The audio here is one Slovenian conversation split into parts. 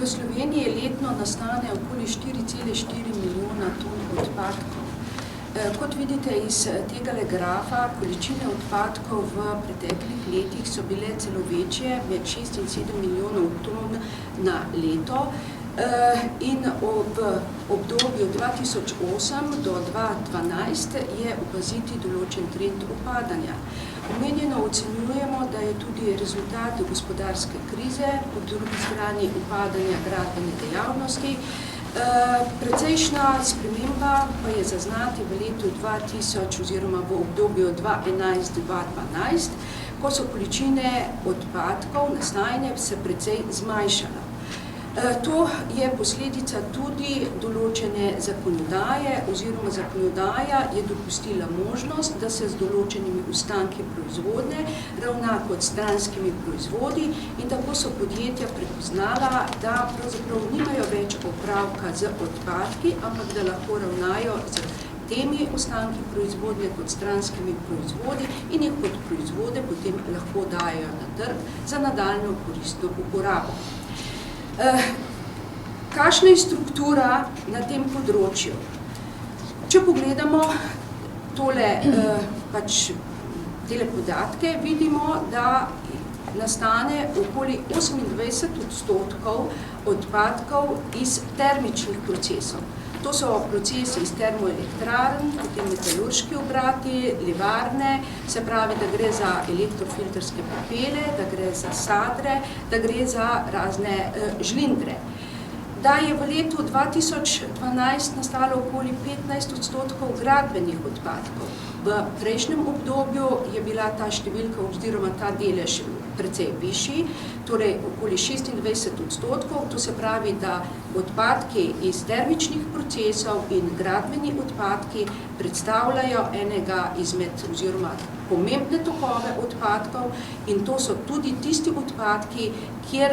V Sloveniji letno nastane okoli 4,4 milijona ton odpadkov. Kot vidite iz tega grafa, količine odpadkov v preteklih letih so bile celo večje, med 6 in 7 milijonov ton na leto. In v obdobju 2008 do 2012 je opaziti določen trend upadanja. Omenjeno ocenjujemo, da je tudi rezultat gospodarske krize, po drugi strani upadanja gradbene dejavnosti. Precejšnja sprememba pa je zaznati v letu 2000 oziroma v obdobju 2011-2012, ko so količine odpadkov nastajanja se precej zmanjšala. To je posledica tudi določene zakonodaje oziroma zakonodaja je dopustila možnost, da se z določenimi ostanki proizvodnje ravna kot stranskimi proizvodi in tako so podjetja prepoznala, da pravzaprav nimajo več opravka z odpadki, ampak da lahko ravnajo z temi ostanki proizvodnje kot stranskimi proizvodi in jih kot proizvode potem lahko dajo na trg za nadaljnjo koristno uporabo. Kakšna je struktura na tem področju? Če pogledamo tele podatke, vidimo, da nastane okoli 28% odpadkov iz termičnih procesov. To so procesi iz termoelektrarn, potem metalurški obrati, livarne, se pravi, da gre za elektrofilterske pepele, da gre za sadre, da gre za razne žlindre. Da je v letu 2012 nastalo okoli 15% gradbenih odpadkov. V prejšnjem obdobju je bila ta številka oziroma ta delež precej višji, torej okoli 26%, to se pravi, da odpadki iz termičnih procesov in gradbeni odpadki predstavljajo enega izmed oziroma pomembne tokove odpadkov in to so tudi tisti odpadki, kjer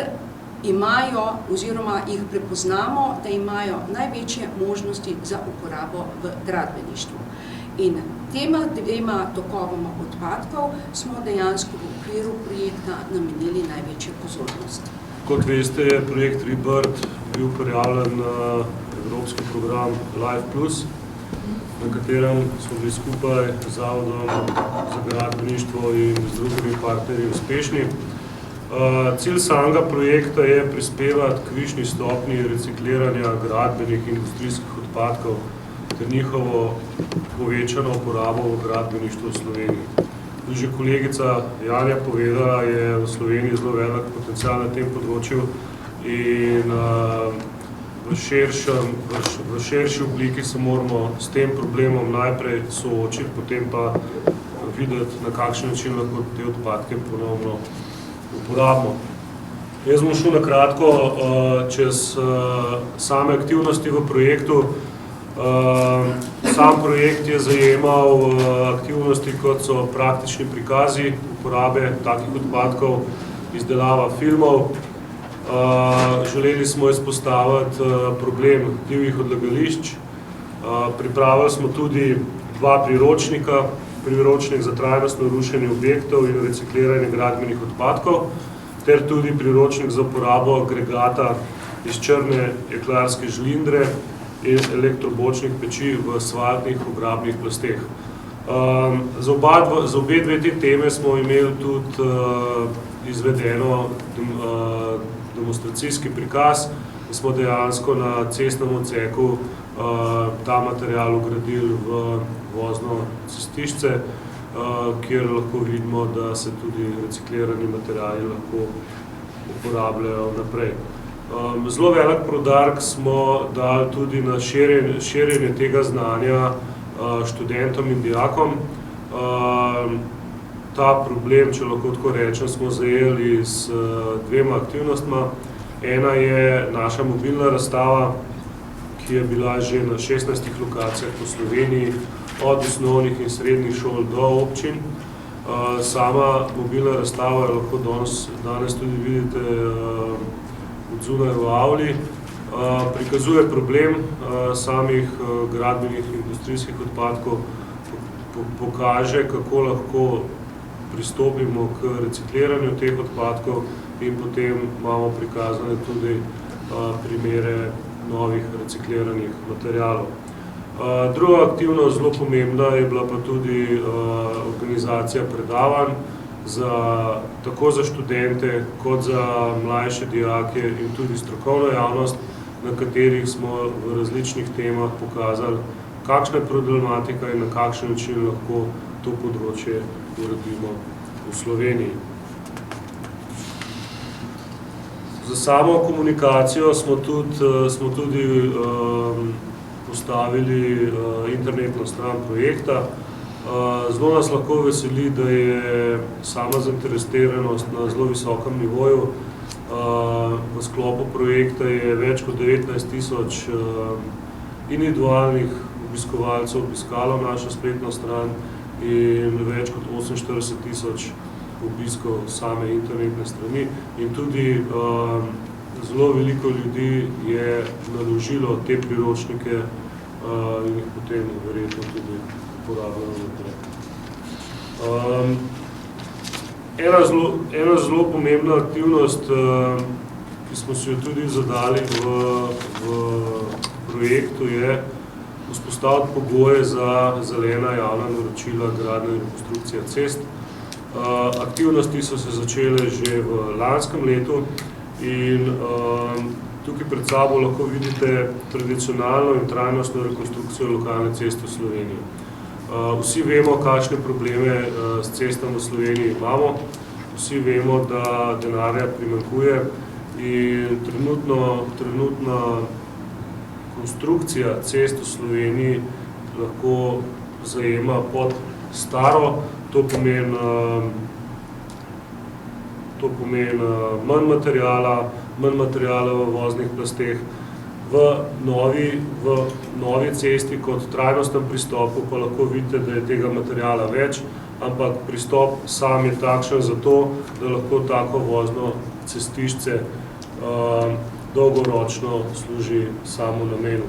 imajo oziroma jih prepoznamo, da imajo največje možnosti za uporabo v gradbeništvu. In tema dvema tokovoma odpadkov smo dejansko v okviru projekta namenili največjo pozornost. Kot veste, je projekt Rebirth bil prijavljen na evropski program Life+, na katerem smo bili skupaj z Zavodom za gradbeništvo in z drugimi partnerji uspešni. Cilj samega projekta je prispevati k višji stopnji recikliranja gradbenih in industrijskih odpadkov ter njihovo povečano uporabo v gradbeništvu v Sloveniji. Že kolegica Janja povedala, je v Sloveniji zelo velik potencial na tem področju in v širši obliki se moramo s tem problemom najprej soočiti, potem pa videti, na kakšen način lahko te odpadke ponovno uporabimo. Jaz bom šel na kratko čez same aktivnosti v projektu. Sam projekt je zajemal aktivnosti, kot so praktični prikazi uporabe takih odpadkov, izdelava filmov. Želeli smo izpostaviti problem divjih odlagališč. Pripravili smo tudi dva priročnika, priročnik za trajnostno rušenje objektov in recikliranje gradbenih odpadkov, ter tudi priročnik za uporabo agregata iz črne jeklarske žlindre in elektrobočnih peči v asfaltnih obrabnih plasteh. Za obe dve te teme smo imeli tudi izvedeno demonstracijski prikaz, da smo dejansko na cestnem odseku ta material ugradili v vozno cestišče, kjer lahko vidimo, da se tudi reciklirani materiali lahko uporabljajo naprej. Zelo velik poudarek smo dali tudi na širjenje tega znanja študentom in dijakom. Ta problem, če lahko tako rečem, smo zajeli z dvema aktivnostma. Ena je naša mobilna razstava, ki je bila že na 16 lokacijah po Sloveniji, od osnovnih in srednjih šol do občin. Sama mobilna razstava lahko danes tudi vidite odzunaj v avli, prikazuje problem samih gradbenih industrijskih odpadkov, pokaže, kako lahko pristopimo k recikliranju teh odpadkov in potem imamo prikazane tudi primere novih recikliranih materialov. Druga aktivnost, zelo pomembna, je bila pa tudi organizacija predavanj tako za študente, kot za mlajše dijake in tudi strokovno javnost, na katerih smo v različnih temah pokazali, kakšna je problematika in na kakšen način lahko to področje uredimo v Sloveniji. Za samo komunikacijo smo tudi postavili internetno stran projekta. Zelo nas lahko veseli, da je sama zainteresiranost na zelo visokem nivoju. V sklopu projekta je več kot 19,000 individualnih obiskovalcev obiskalo našo spletno stran in več kot 48,000 obiskov same internetne strani. In tudi zelo veliko ljudi je naložilo te priročnike in jih potem verjetno tudi uporabljalo naprej. Ena zelo pomembna aktivnost, ki smo si jo tudi zadali v projektu, je vzpostaviti pogoje za zelena javna naročila gradnje in rekonstrukcija cest. Aktivnosti so se začele že v lanskem letu in tukaj pred sabo lahko vidite tradicionalno in trajnostno rekonstrukcijo lokalne ceste v Sloveniji. Vsi vemo, kakšne probleme s cestami v Sloveniji imamo, vsi vemo, da denarja primanjkuje in trenutna konstrukcija cest v Sloveniji lahko zajema pod staro, to pomeni manj materijala v voznih plasteh. V novi cesti kot trajnostnem pristopu pa lahko vidite, da je tega materijala več, ampak pristop sam je takšen zato, da lahko tako vozno cestišče dolgoročno služi samo namenu.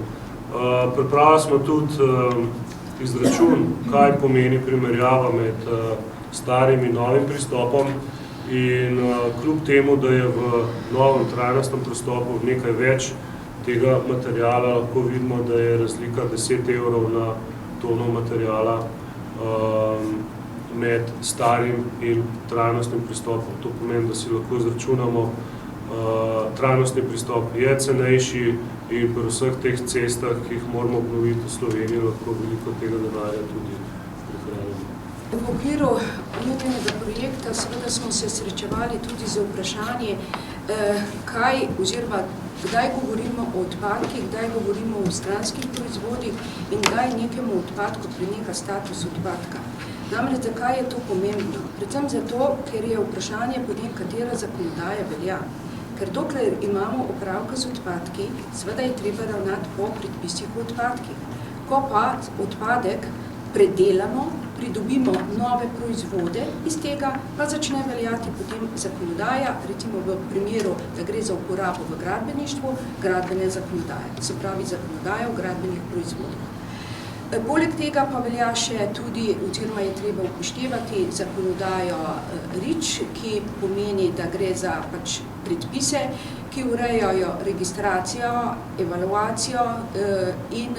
Pripravili smo tudi izračun, kaj pomeni primerjava med starim in novim pristopom in kljub temu, da je v novem trajnostnem pristopu nekaj več tega materijala, lahko vidimo, da je razlika 10 € na tono materijala med starim in trajnostnim pristopom. To pomeni, da si lahko izračunamo, trajnostni pristop je cenejši in pri vseh teh cestah, ki jih moramo obnoviti v Sloveniji, lahko veliko tega denarja tudi prihranimo. V okviru omenjenega projekta seveda smo se srečevali tudi z vprašanje, kaj oziroma kdaj govorimo o odpadkih, kdaj govorimo o stranskih proizvodih in kdaj nekemu odpadku preneha status odpadka. Namreč, zakaj je to pomembno? Predvsem zato, ker je vprašanje potem, katera zakonodaja velja. Ker dokler imamo opravka z odpadki, seveda je treba ravnati po predpisih o odpadkih. Ko pa odpadek predelamo, pridobimo nove proizvode, iz tega pa začne veljati potem zakonodaja, recimo v primeru, da gre za uporabo v gradbeništvu, gradbene zakonodaje, se pravi zakonodaja o gradbenih proizvodih. Poleg tega pa velja še tudi, oziroma je treba upoštevati zakonodajo REACH, ki pomeni, da gre za predpise, ki urejajo registracijo, evaluacijo in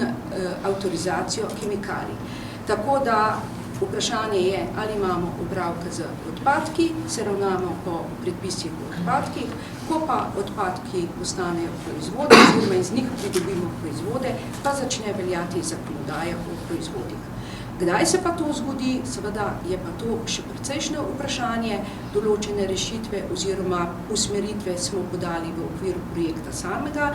avtorizacijo kemikalij. Tako da vprašanje je, ali imamo opravka z odpadki, se ravnamo po predpisih o odpadkih, ko pa odpadki postanejo proizvode, oziroma iz njih pridobimo proizvode, pa začne veljati zakonodaja o proizvodih. Kdaj se pa to zgodi, seveda je pa to še precejšnje vprašanje, določene rešitve oziroma usmeritve smo podali v okviru projekta samega,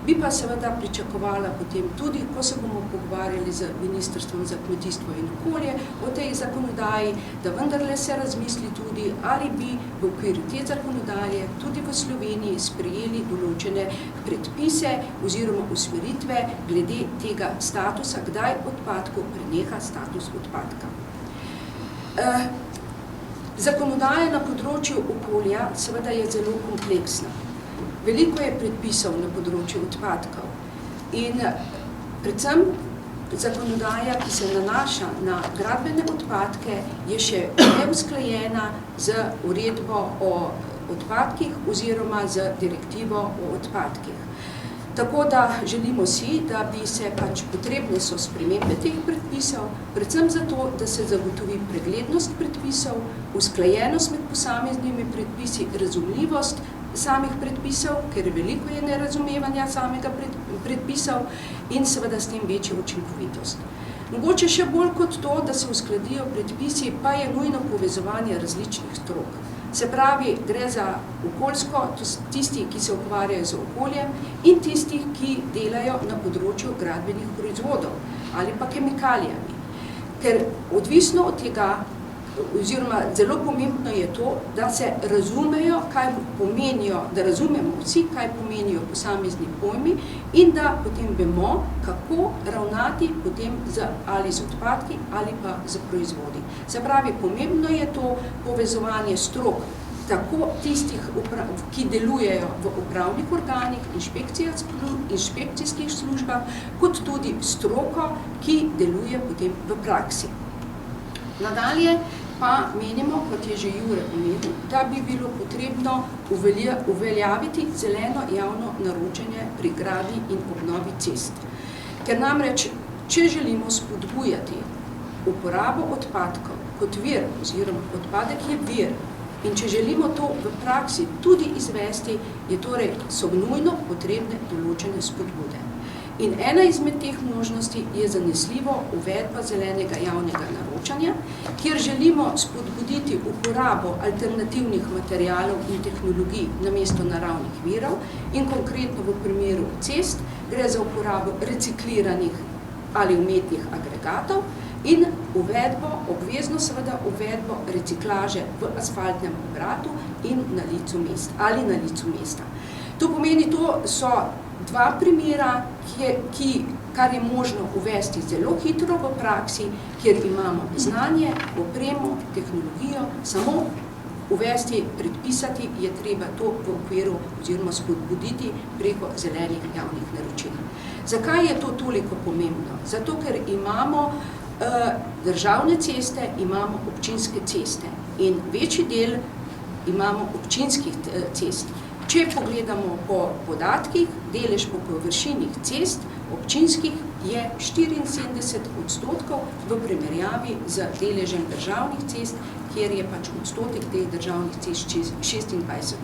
bi pa seveda pričakovala potem tudi, ko se bomo pogovarjali z Ministrstvom za kmetijstvo in okolje o tej zakonodaji, da vendarle se razmisli tudi, ali bi v okviru te zakonodaje tudi v Sloveniji sprejeli določene predpise oziroma usmeritve glede tega statusa, kdaj odpadku preneha status odpadka. Zakonodaja na področju okolja seveda je zelo kompleksna. Veliko je predpisov na področju odpadkov in predvsem zakonodaja, ki se nanaša na gradbene odpadke, je še neusklajena z uredbo o odpadkih oziroma z direktivo o odpadkih. Tako da želimo si, da bi se potrebne so spremembe teh predpisov, predvsem zato, da se zagotovi preglednost predpisov, usklajenost med posameznimi predpisi, razumljivost samih predpisov, ker veliko je nerazumevanja samega predpisov in seveda s tem večja učinkovitost. Mogoče še bolj kot to, da se uskladijo predpisi, pa je nujno povezovanje različnih strok. Se pravi, gre za okoljsko, tisti, ki se ukvarjajo z okoljem in tistih, ki delajo na področju gradbenih proizvodov ali pa kemikalijami. Ker odvisno od tega, oziroma zelo pomembno je to, da se razumejo, kaj pomenijo, da razumemo vsi, kaj pomenijo posamezni pojmi in da potem vemo, kako ravnati potem ali z odpadki ali pa z proizvodi. Se pravi, pomembno je to povezovanje strok, tako tistih, ki delujejo v upravnih organih, inšpekcijskih službah, kot tudi stroko, ki deluje potem v praksi. Nadalje pa menimo, kot je že Jure omenil, da bi bilo potrebno uveljaviti zeleno javno naročanje pri gradnji in obnovi cest. Ker namreč, če želimo spodbujati uporabo odpadkov kot vir, oziroma odpadek je vir, in če želimo to v praksi tudi izvesti, so nujno potrebne določene spodbude. In ena izmed teh možnosti je zanesljivo uvedba zelenega javnega naročanja, kjer želimo spodbuditi uporabo alternativnih materialov in tehnologij namesto naravnih virov in konkretno v primeru cest gre za uporabo recikliranih ali umetnih agregatov in obvezno seveda uvedbo reciklaže v asfaltnem obratu in na licu mesta. To pomeni, to so dva primera, kar je možno uvesti zelo hitro v praksi, kjer imamo znanje, opremo, tehnologijo, samo uvesti, predpisati je treba to v okviru oziroma spodbuditi preko zelenih javnih naročil. Zakaj je to toliko pomembno? Zato, ker imamo državne ceste, imamo občinske ceste in večji del imamo občinskih cest. Če pogledamo po podatkih, delež po površinih cest občinskih je 74% v primerjavi z deležem državnih cest, kjer je odstotek teh državnih cest 26%.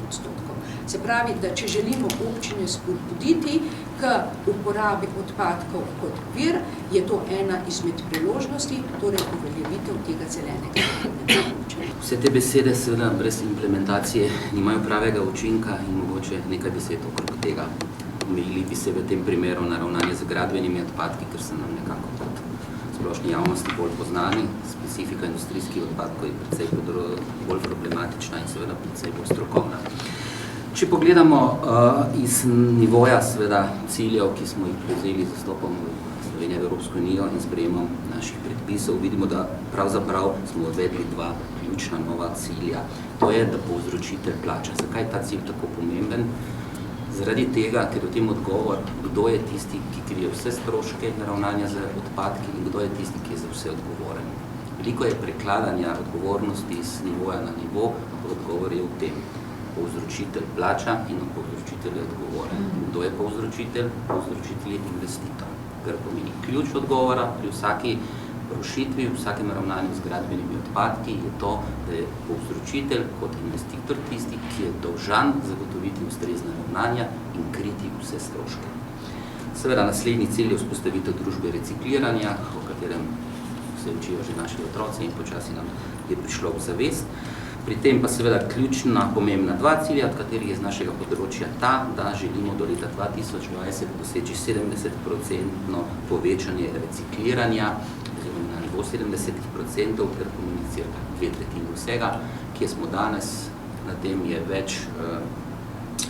Se pravi, da če želimo občine spodbuditi k uporabi odpadkov kot vir, je to ena izmed priložnosti, torej uveljavitev tega zelenega naročanja. Vse te besede seveda brez implementacije nimajo pravega učinka in mogoče nekaj besed okrog tega. Omejili bi se v tem primeru na ravnanje z gradbenimi odpadki, ker so nam nekako kot splošni javnosti bolj poznani. Specifika industrijskih odpadkov je precej bolj problematična in seveda precej bolj strokovna. Če pogledamo iz nivoja seveda ciljev, ki smo jih prevzeli z vstopom Slovenije v Evropsko unijo in sprejemom naših predpisov, vidimo, da pravzaprav smo uvedli dva ključna nova cilja. To je, da povzročitelj plača. Zakaj je ta cilj tako pomemben? Zaradi tega, ker je v tem odgovor, kdo je tisti, ki krije vse stroške ravnanja z odpadki in kdo je tisti, ki je za vse odgovoren. Veliko je prekladanja odgovornosti z nivoja na nivo, odgovor je v tem. Povzročitelj plača in povzročitelj je odgovoren. Kdo je povzročitelj? Povzročitelj je investitor. Kar pomeni ključ odgovora pri vsaki rušitvi, v vsakem ravnanju z gradbenimi odpadki je to, da je povzročitelj kot investitor tisti, ki je dolžan zagotoviti ustrezna ravnanja in kriti vse stroške. Seveda naslednji cilj je vzpostavitev družbe recikliranja, o katerem se učijo že naši otroci in počasi nam je prišlo v zavest. Pri tem pa seveda ključna, pomembna dva cilja, od katerih je z našega področja ta, da želimo do leta 2020 doseči 70% povečanje recikliranja, oziroma na nivo 70%, kar pomeni cirka 2/3 vsega, kje smo danes, na tem je več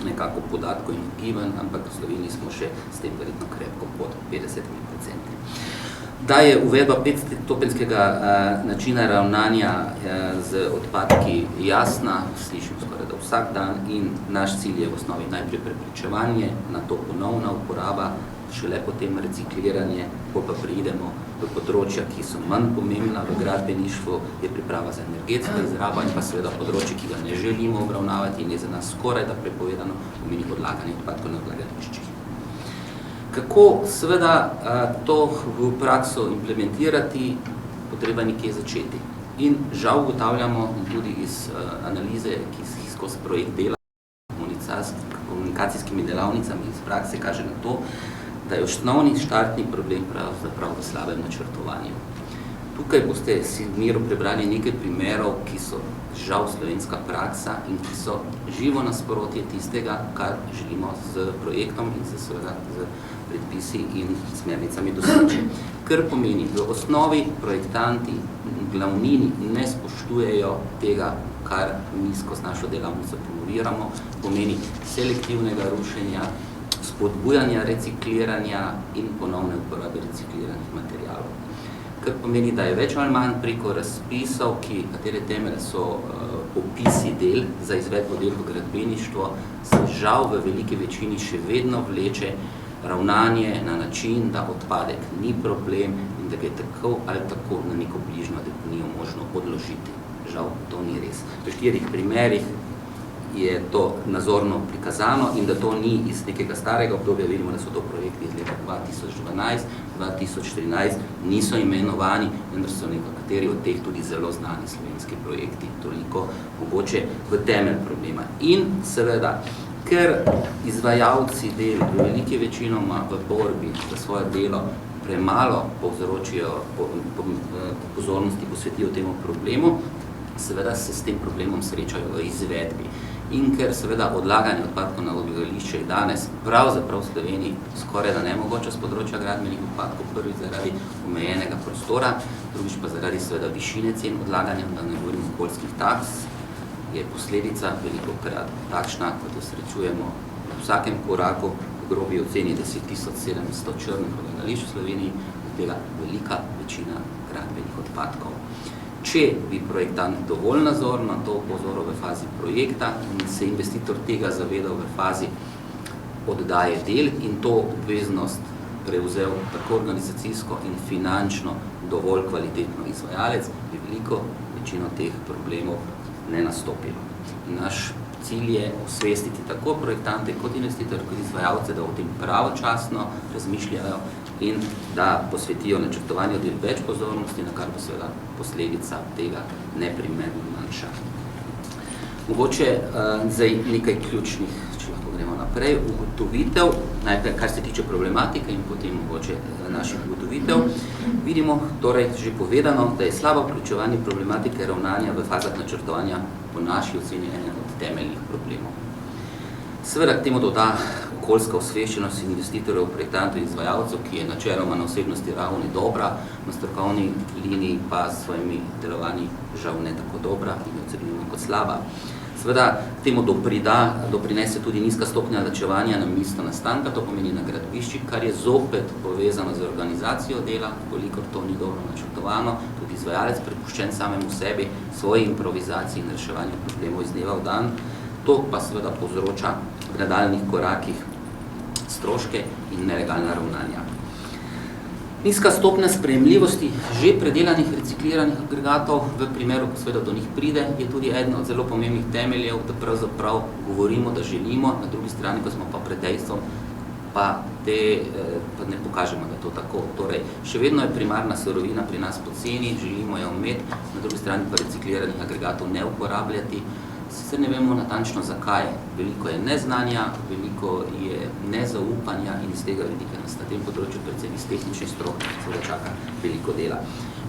nekako podatkov in gibanj, ampak v Sloveniji smo še s tem verjetno krepko pod 50%. Da je uvedba 5-stopenjskega načina ravnanja z odpadki jasna, slišim skoraj da vsak dan in naš cilj je v osnovi najprej preprečevanje, nato ponovna uporaba šele potem recikliranje, ko pa prijdemo v področja, ki so manj pomembna v gradbeništvu, je priprava za energetsko izrabo in pa seveda področje, ki ga ne želimo obravnavati in je za nas skoraj da prepovedano, pomeni odlaganje odpadkov na odlagališčih. Kako seveda to v prakso implementirati, potreba nekje začeti. In žal ugotavljamo tudi iz analize, ki skozi projekt dela komunikacijskimi delavnicami iz prakse kaže na to, da je osnovni štartni problem pravzaprav v slabem načrtovanju. Tukaj boste si v miru prebrali nekaj primerov, ki so žal slovenska praksa in ki so živo nasprotje tistega, kar želimo z projektom in seveda z predpisi in smernicami doseči. Kar pomeni, v osnovi projektanti glavnini ne spoštujejo tega, kar mi skozi našo delavnico promoviramo, pomeni selektivnega rušenja, spodbujanja recikliranja in ponovne uporabe recikliranih materialov. Kar pomeni, da je več ali manj preko razpisov, katere temelje so opisi del za izvedbo del v gradbeništvo, se žal v veliki večini še vedno vleče ravnanje na način, da odpadek ni problem in da ga je tako ali tako na neko bližnjo deponijo možno odložiti. Žal, to ni res. V 4 primerih je to nazorno prikazano in da to ni iz nekega starega obdobja, vidimo, da so to projekti iz leta 2012, 2013, niso imenovani, vendar so nekateri od teh tudi zelo znani slovenski projekti, toliko mogoče v temelj problema. In seveda, ker izvajalci del v veliki večinoma v borbi za svoje delo premalo povzročijo pozornosti, posvetijo temu problemu, seveda se s tem problemom srečajo v izvedbi. In ker seveda odlaganje odpadkov na odlagališče je danes pravzaprav v Sloveniji skoraj da nemogoče z področja gradbenih odpadkov, prvič zaradi omejenega prostora, drugič pa zaradi seveda višine cen odlaganja, da ne govorim okoljskih taks, je posledica velikokrat takšna, kot jo srečujemo v vsakem koraku, v grobi oceni 10.700 črnih odlagališč v Sloveniji, od tega velika večina gradbenih odpadkov. Če bi projektant dovolj nazorno to opozoril v fazi projekta in se investitor tega zavedal v fazi oddaje del in to obveznost prevzel tako organizacijsko in finančno dovolj kvalitetno izvajalec, bi veliko večino teh problemov ne nastopilo. In naš cilj je osvestiti tako projektante kot investitor, kot izvajalce, da o tem pravočasno razmišljajo in da posvetijo načrtovanju del več pozornosti, na kar bo seveda posledica tega neprimerno manjša. Mogoče zdaj nekaj ključnih, če lahko gremo naprej, ugotovitev, najprej kar se tiče problematike in potem mogoče naših ugotovitev. Vidimo, torej že povedano, da je slabo vključevanje problematike ravnanja v fazah načrtovanja po naši oceni eden od temeljnih problemov. Seveda k temu doda okoljska osveščenost investitorjev, projektantov in izvajalcev, ki je načeloma na osebnosti ravni dobra, na strokovni liniji pa s svojimi delovanji žal ne tako dobra in ocenjujemo kot slaba. Seveda k temu doprinese tudi nizka stopnja načrtovanja na mesto nastanka, to pomeni na gradbiščih, kar je zopet povezano z organizacijo dela, kolikor to ni dobro načrtovano, tudi izvajalec prepuščen samemu sebi, svoji improvizaciji in reševanju problemov iz dneva v dan. To pa seveda povzroča v nadaljnjih korakih stroške in nelegalna ravnanja. Nizka stopnja sprejemljivosti že predelanih recikliranih agregatov, v primeru, ko seveda do njih pride, je tudi eden od zelo pomembnih temeljev, da pravzaprav govorimo, da želimo, na drugi strani, ko smo pa pred dejstvom, pa ne pokažemo, da je to tako. Torej, še vedno je primarna surovina pri nas poceni, želimo jo imeti, na drugi strani pa recikliranih agregatov ne uporabljati. Sicer ne vemo natančno zakaj, veliko je neznanja, veliko je nezaupanja in iz tega vidika nas na tem področju, predvsem iz tehničnih strok, seveda čaka veliko dela.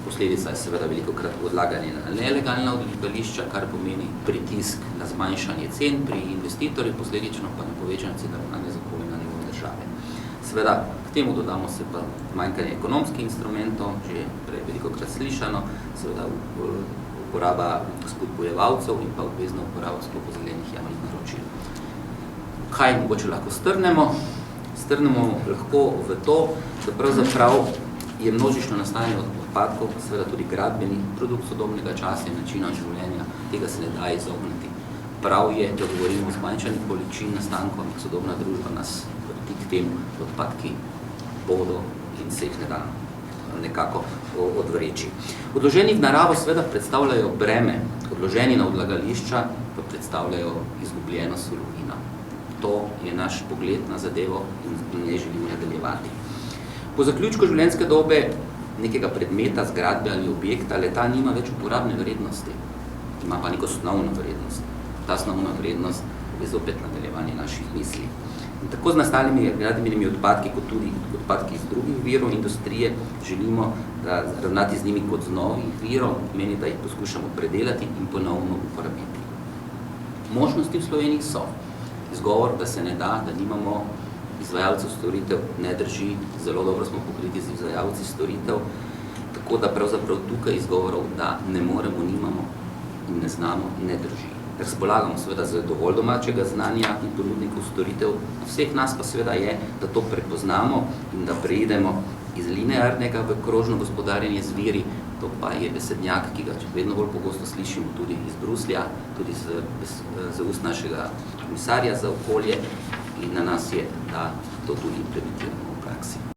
Posledica je seveda velikokrat odlaganje na nelegalna odlagališča, kar pomeni pritisk na zmanjšanje cen pri investitorjih, posledično pa na povečanje cen ravnanja z okoljem na nivoju države. Seveda k temu dodamo se pa manjkanje ekonomskih instrumentov, že prej velikokrat slišano, seveda uporaba spodbujevalcev in pa obvezna uporaba sklopu zelenih javnih naročil. Kaj mogoče lahko strnemo? Strnemo lahko v to, da pravzaprav je množično nastajanje odpadkov, seveda tudi gradbeni produkt sodobnega časa in načina življenja, tega se ne da izogniti. Prav je, da govorimo o zmanjšanju količin nastankov, ampak sodobna družba nas vrti k temu, da odpadki bodo in se jih ne da nekako odvreči. Odloženi v naravo seveda predstavljajo breme, odloženi na odlagališča pa predstavljajo izgubljeno surovino. To je naš pogled na zadevo in ne želimo nadaljevati. Po zaključku življenjske dobe nekega predmeta, zgradbe ali objekta, le-ta nima več uporabne vrednosti, ima pa neko osnovno vrednost. Ta osnovna vrednost je zopet nadaljevanje naših misli. In tako z nastalimi gradbenimi odpadki, kot tudi odpadki iz drugih virov industrije, želimo ravnati z njimi kot z novih virov, meni, da jih poskušamo predelati in ponovno uporabiti. Možnosti v Sloveniji so. Izgovor, da se ne da, da nimamo izvajalcev storitev, ne drži, zelo dobro smo pokriti z izvajalci storitev, tako da pravzaprav tukaj izgovorov, da ne moremo, nimamo in ne znamo, ne drži. Razpolagamo seveda z dovolj domačega znanja in ponudnikov storitev, vseh nas pa seveda je, da to prepoznamo in da preidemo iz linearnega v krožno gospodarjenje z viri, to pa je besednjak, ki ga vedno bolj pogosto slišimo tudi iz Bruslja, tudi z ust našega komisarja za okolje in na nas je, da to tudi implementiramo v praksi.